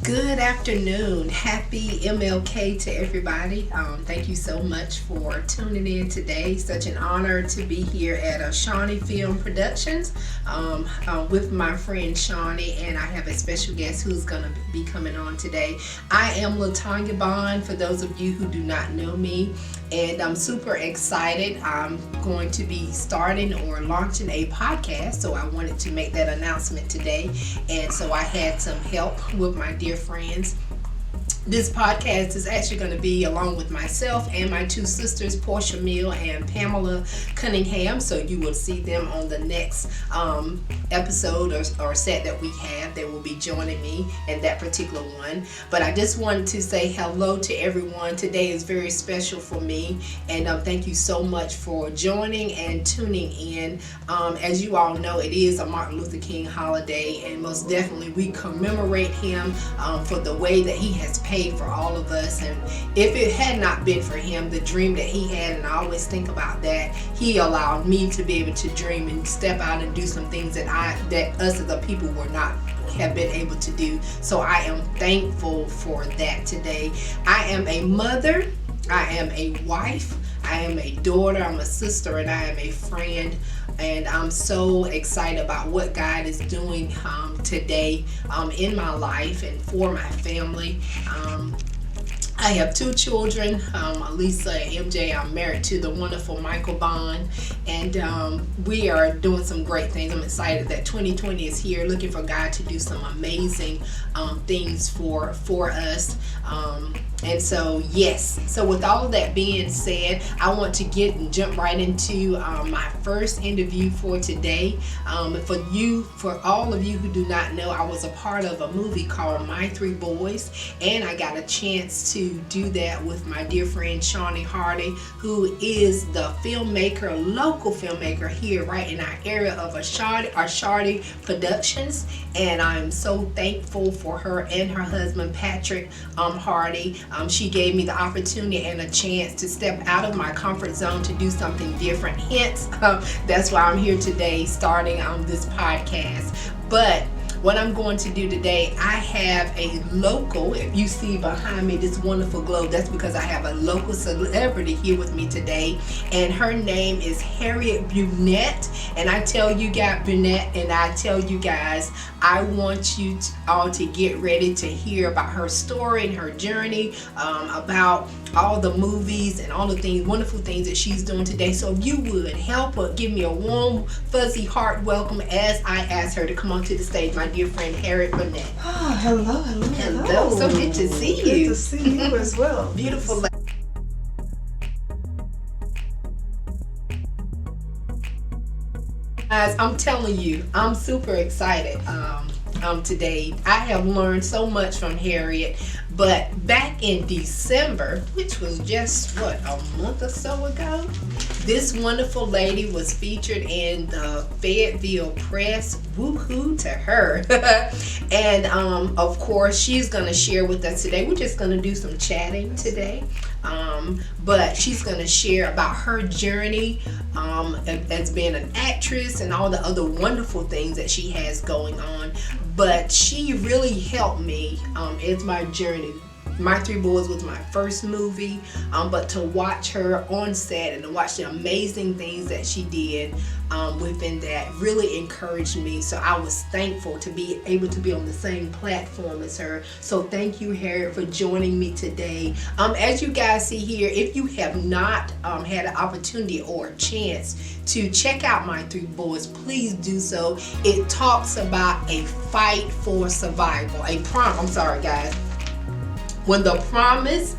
Good afternoon. Happy MLK to everybody. Thank you so much for tuning in today. Such an honor to be here at Shawnee Film Productions with my friend Shawnee, and I have a special guest who's going to be coming on today. I am LaTanya Bond, for those of you who do not know me, and I'm super excited. I'm going to be starting or launching a podcast, so I wanted to make that announcement today, and so I had some help with my dear friends. This podcast is actually going to be along with myself and my two sisters, Portia Mill and Pamela Cunningham. So you will see them on the next episode or set that we have. They will be joining me in that particular one. But I just wanted to say hello to everyone. Today is very special for me. And thank you so much for joining and tuning in. As you all know, it is a Martin Luther King holiday. And most definitely we commemorate him for the way that he has paid for all of us. And if it had not been for him, the dream that he had, and I always think about that, he allowed me to be able to dream and step out and do some things that us as a people were not have been able to do. So I am thankful for that today. I am a mother, I am a wife, I am a daughter, I'm a sister, and I am a friend. And I'm so excited about what God is doing today in my life and for my family. I have two children, Lisa and MJ. I'm married to the wonderful Michael Bond, and we are doing some great things. I'm excited that 2020 is here, looking for God to do some amazing things for us. And so, yes. So with all of that being said, I want to jump right into my first interview for today. For all of you who do not know, I was a part of a movie called My Three Boys, and I got a chance to do that with my dear friend Shawnee Hardy, who is the local filmmaker here right in our area of Hardy Productions. And I'm so thankful for her and her husband Patrick Hardy. She gave me the opportunity and a chance to step out of my comfort zone to do something different. Hence, that's why I'm here today starting this podcast. But what I'm going to do today, I have a local, if you see behind me this wonderful globe, that's because I have a local celebrity here with me today, and her name is Harriet Burnett. And I tell you guys, Burnett, and I tell you guys, I want you all to get ready to hear about her story and her journey, about all the movies and all the things, wonderful things that she's doing today. So if you would help her, give me a warm, fuzzy heart welcome as I ask her to come onto the stage, my dear friend Harriet Burnett. Oh, hello. So good to see you. Good to see you as well. Beautiful. Guys, I'm telling you, I'm super excited today. I have learned so much from Harriet, but back in December, which was just a month or so ago, this wonderful lady was featured in the Fayetteville Press. Woohoo to her. And of course, she's going to share with us today. We're just going to do some chatting today. But she's going to share about her journey as being an actress and all the other wonderful things that she has going on. But she really helped me as my journey. My Three Boys was my first movie, but to watch her on set and to watch the amazing things that she did within that really encouraged me. So I was thankful to be able to be on the same platform as her. So thank you, Harriet, for joining me today. As you guys see here, if you have not had an opportunity or a chance to check out My Three Boys, please do so. It talks about a fight for survival. I'm sorry, guys. When the promise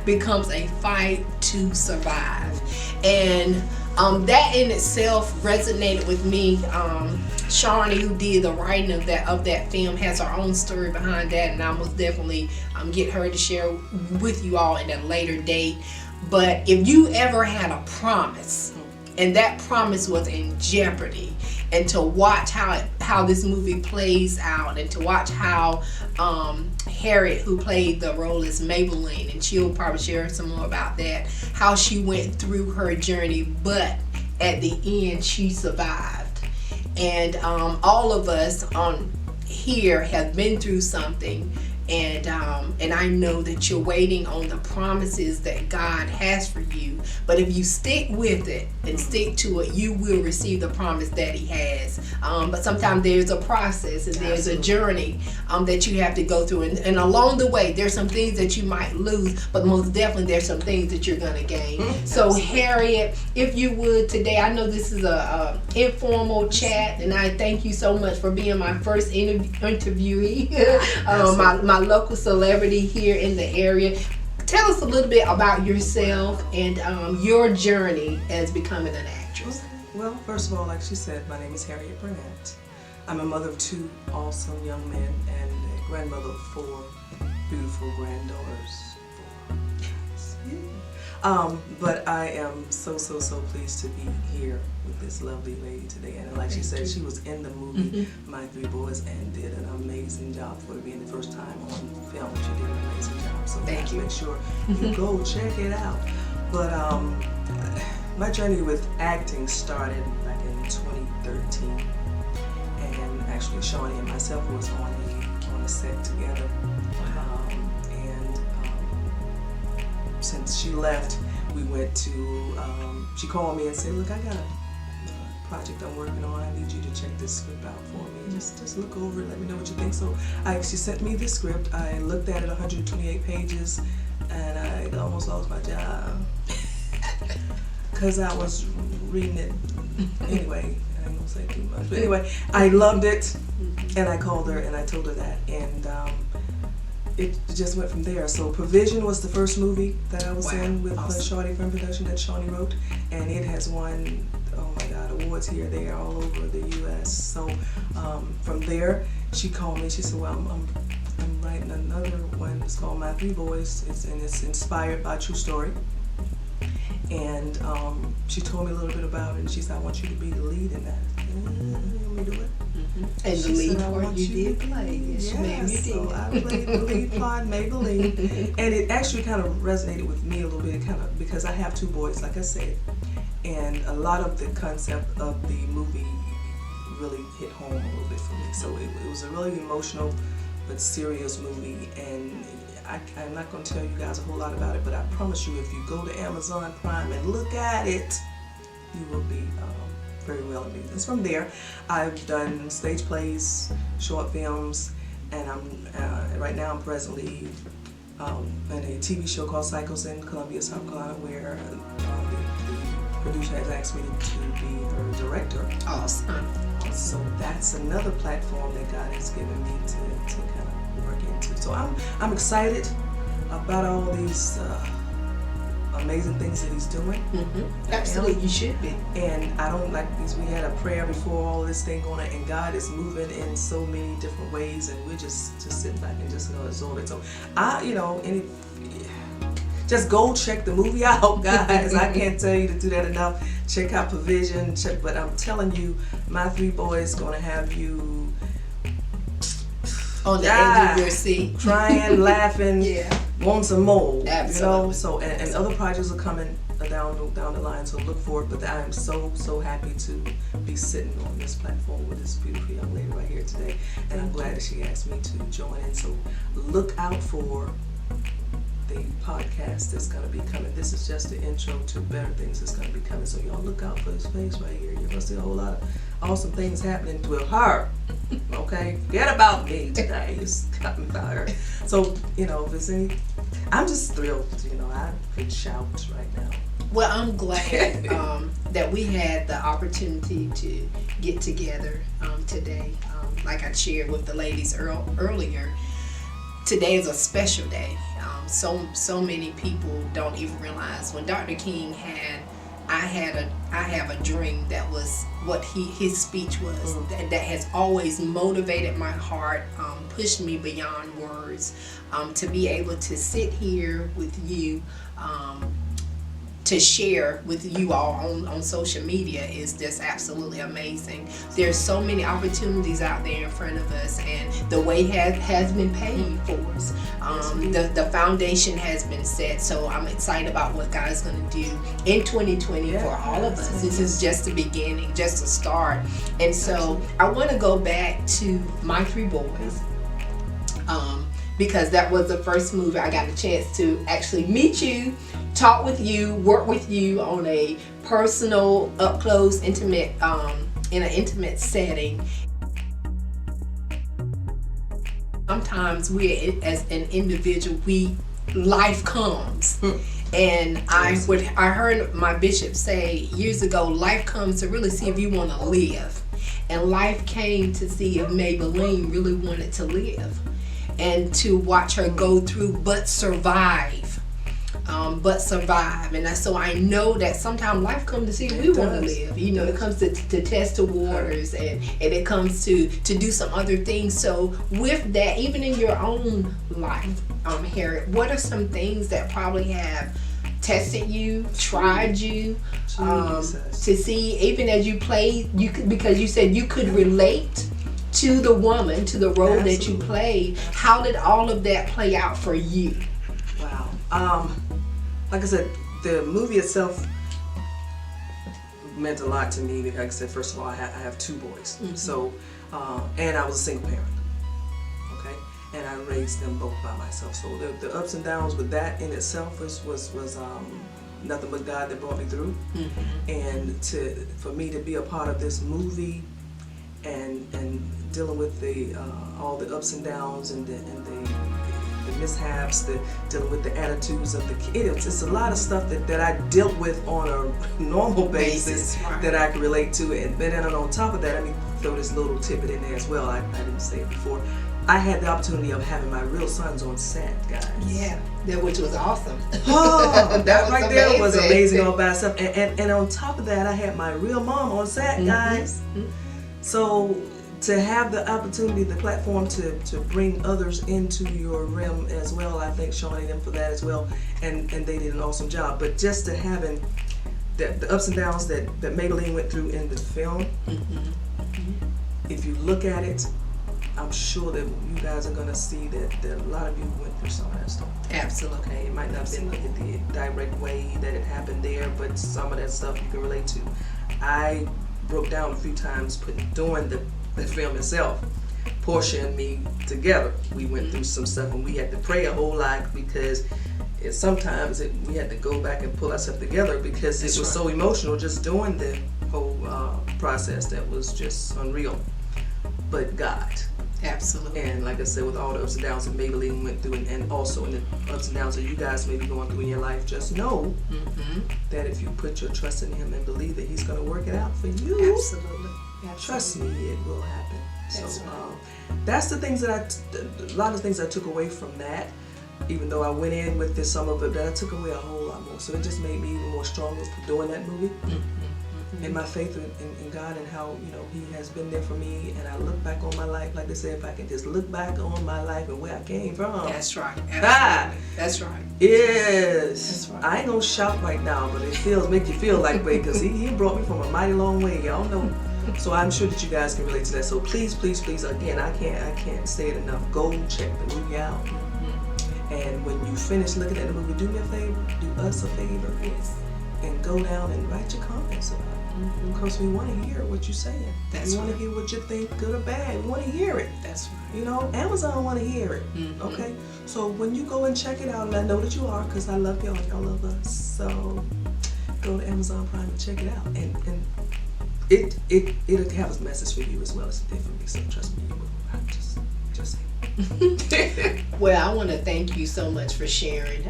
becomes a fight to survive. And that in itself resonated with me. Shawnee, who did the writing of that film, has her own story behind that, and I most definitely get her to share with you all at a later date. But if you ever had a promise, and that promise was in jeopardy, and to watch how this movie plays out, and to watch how Harriet, who played the role as Maybelline, and she'll probably share some more about that, how she went through her journey, but at the end she survived. And all of us on here have been through something and I know that you're waiting on the promises that God has for you. But if you stick with it and stick to it, you will receive the promise that He has. But sometimes there's a process and there's a journey that you have to go through, and along the way there's some things that you might lose, but most definitely there's some things that you're gonna gain. So Harriet, if you would today, I know this is a informal chat, and I thank you so much for being my first interviewee, my local celebrity here in the area. Tell us a little bit about yourself and your journey as becoming an actress. Well, first of all, like she said, my name is Harriet Burnett. I'm a mother of 2 awesome young men and a grandmother of 4 beautiful granddaughters. But I am so pleased to be here with this lovely lady today. And like she said, she was in the movie My 3 Boys and did an amazing job for it being the first time on film. She did an amazing job. So thank you. Make sure you go check it out. But my journey with acting started back in 2013. And actually Shawnee and myself was on a set together. Since she left, we went to, she called me and said, look, I got a project I'm working on. I need you to check this script out for me. Just look over it, let me know what you think. So she sent me the script. I looked at it, 128 pages, and I almost lost my job because I was reading it. Anyway, I ain't gonna say too much. But anyway, I loved it, and I called her and I told her that. And it just went from there. So Provision was the first movie that I was in with Shawnee Film Production that Shawnee wrote, and it has won, oh my God, awards here, there, all over the U.S. So from there, she called me. She said, well, I'm writing another one. It's called My 3 Boys. It's inspired by a true story. And she told me a little bit about it, and she said, I want you to be the lead in that. Let me do it. And the lead part you did play. Yes, ma'am, you did. So I played the lead part, made the lead. And it actually kind of resonated with me a little bit, kind of, because I have 2 boys, like I said. And a lot of the concept of the movie really hit home a little bit for me. So it was a really emotional but serious movie. And I'm not going to tell you guys a whole lot about it, but I promise you, if you go to Amazon Prime and look at it, you will be very well amused. It's from there. I've done stage plays, short films, and right now I'm presently in a TV show called Cycles in Columbia, South Carolina, where the producer has asked me to be her director. Awesome. So that's another platform that God has given me to kind of work into. So I'm excited about all these amazing things that He's doing. Absolutely, you should be. And I don't like this. We had a prayer before all this thing going on, and God is moving in so many different ways, and we're just sitting back and just absorb it. So just go check the movie out, guys. I can't tell you to do that enough. Check out Provision. But I'm telling you, My 3 Boys gonna have you on the edge of your seat, crying, laughing, want some more. Absolutely. You know. So and other projects are coming down the line. So look for it. But I am so happy to be sitting on this platform with this beautiful young lady right here today, and I'm glad that she asked me to join in. So look out for the podcast that's going to be coming. This is just the intro to better things that's going to be coming. So y'all look out for this face right here. You're going to see a whole lot of awesome things happening with her. Okay? Forget about me today. It's coming about her. So, if there's any, I'm just thrilled. I could shout right now. Well, I'm glad that we had the opportunity to get together today. Like I shared with the ladies earlier, today is a special day. So many people don't even realize when Dr. King I have a dream. That was what his speech was. That has always motivated my heart, pushed me beyond words. To be able to sit here with you, to share with you all on social media is just absolutely amazing. There's so many opportunities out there in front of us, and the way has been paid for us. The foundation has been set, so I'm excited about what God's going to do in 2020 for all of us. This is just the beginning, just a start. And so I want to go back to My 3 Boys. because that was the first movie I got a chance to actually meet you, talk with you, work with you on a personal, up close, intimate, in an intimate setting. Sometimes we, as an individual, life comes. And I heard my bishop say years ago, life comes to really see if you want to live. And life came to see if Maybelline really wanted to live. And to watch her go through but survive. And so I know that sometimes life comes to see if we want to live. You know, it comes to test the waters, and it comes to do some other things. So with that, even in your own life, Harriet, what are some things that probably have tested you, tried you, to see, even as you played, because you said you could relate to the woman, to the role that you played. How did all of that play out for you? Wow. Like I said, the movie itself meant a lot to me. Like I said, first of all, I have 2 boys. So, and I was a single parent. Okay, and I raised them both by myself. So the ups and downs with that in itself was nothing but God that brought me through. And for me to be a part of this movie and dealing with all the ups and downs and the mishaps, dealing with the attitudes of the kids. It's a lot of stuff that I dealt with on a normal basis that I can relate to. And then on top of that, let me throw this little tidbit in there as well. I didn't say it before. I had the opportunity of having my real sons on set, guys. Yeah, which was awesome. Oh, that right amazing. There was amazing all by itself. And on top of that, I had my real mom on set, guys. So to have the opportunity, the platform to bring others into your realm as well, I thank Shawnee and them for that as well, and they did an awesome job. But just to having the ups and downs that Maybelline went through in the film, if you look at it, I'm sure that you guys are going to see that a lot of you went through some of that stuff. Absolutely. Okay, it might not have been the direct way that it happened there, but some of that stuff you can relate to. I broke down a few times doing the film itself. Portia and me together, we went through some stuff, and we had to pray a whole lot because sometimes we had to go back and pull ourselves together because it was so emotional just doing the whole process that was just unreal. But God. Absolutely. And like I said, with all the ups and downs that Maybelline went through, and also in the ups and downs that you guys may be going through in your life, just know that if you put your trust in Him and believe that He's going to work it out for you, absolutely. Trust me, it will happen. That's that's the things that a lot of things I took away from that. Even though I went in with some of it, that I took away a whole lot more. So it just made me even more stronger for doing that movie. And my faith in God and how, He has been there for me. And I look back on my life, like they say, if I can just look back on my life and where I came from. That's right. Absolutely. That's right. Yes. That's right. I ain't gonna shout right now, but it make you feel like way, because he brought me from a mighty long way, y'all know. So I'm sure that you guys can relate to that. So please, please, please, again, I can't say it enough. Go check the movie out. And when you finish looking at the movie, do me a favor, do us a favor, and go down and write your comments about it. Because we want to hear what you're saying. We want to hear what you think, good or bad. We want to hear it. That's right. Amazon want to hear it. Okay? So when you go and check it out, and I know that you are, because I love y'all, y'all love us. So go to Amazon Prime and check it out. And it'll have a message for you as well as it did for me. So trust me, you will. I'm just saying. Well, I want to thank you so much for sharing,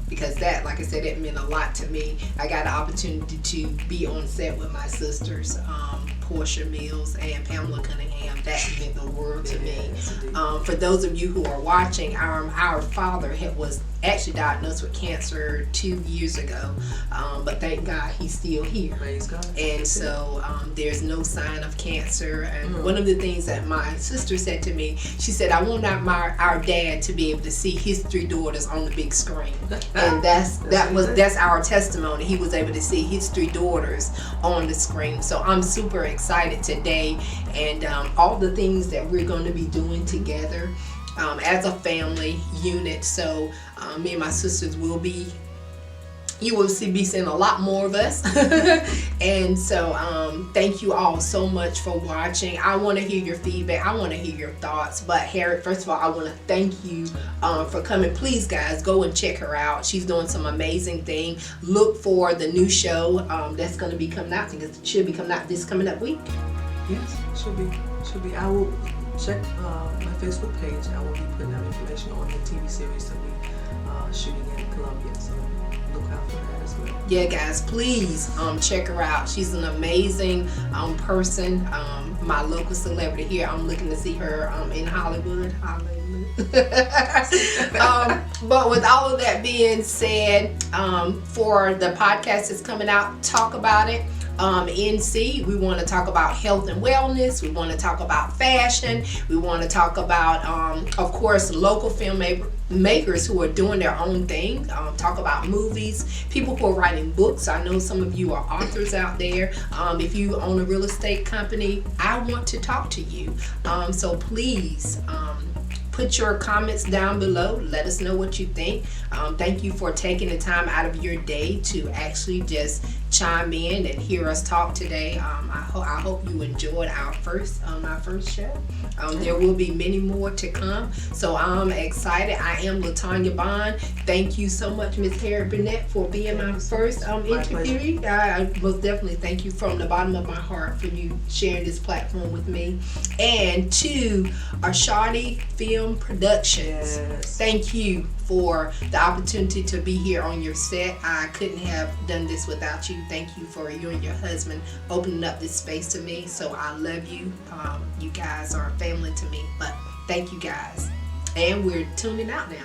because that, like I said, it meant a lot to me. I got an opportunity to be on set with my sisters, Portia Mills and Pamela Cunningham. That meant the world to me. For those of you who are watching, our father was actually diagnosed with cancer 2 years ago, but thank God he's still here. Praise God. And so there's no sign of cancer. And one of the things that my sister said to me, she said, I want our dad to be able to see his 3 daughters on the big screen. And that's our testimony. He was able to see his 3 daughters on the screen. So I'm super excited today, and all the things that we're going to be doing together as a family unit. So me and my sisters will be you will be seeing a lot more of us. And so thank you all so much for watching. I want to hear your feedback. I want to hear your thoughts. But Harriet, first of all, I want to thank you for coming. Please, guys, go and check her out. She's doing some amazing thing. Look for the new show that's going to be coming out. I think it should be coming out this coming up week. Yes, should be. I will check my Facebook page. I will be putting out information on the TV series that we shooting in Columbia. So look out for that as well. Yeah, guys, please check her out. She's an amazing person. My local celebrity here. I'm looking to see her in Hollywood. But with all of that being said, for the podcast that's coming out, Talk About It. NC, we want to talk about health and wellness. We want to talk about fashion. We want to talk about, of course, local filmmakers who are doing their own thing. Talk about movies, people who are writing books. I know some of you are authors out there. If you own a real estate company, I want to talk to you. So please, put your comments down below. Let us know what you think. Thank you for taking the time out of your day to actually just chime in and hear us talk today. I hope you enjoyed our first show. There will be many more to come. So I'm excited. I am LaTanya Bond. Thank you so much, Miss Harriet Burnett, for being my first interviewee. I most definitely thank you from the bottom of my heart for you sharing this platform with me. And to Ashani Film Productions, Yes. thank you for the opportunity to be here on your set. I couldn't have done this without you. Thank you for you and your husband opening up this space to me. So I love you. You guys are family to me. But thank you guys. And we're tuning out now.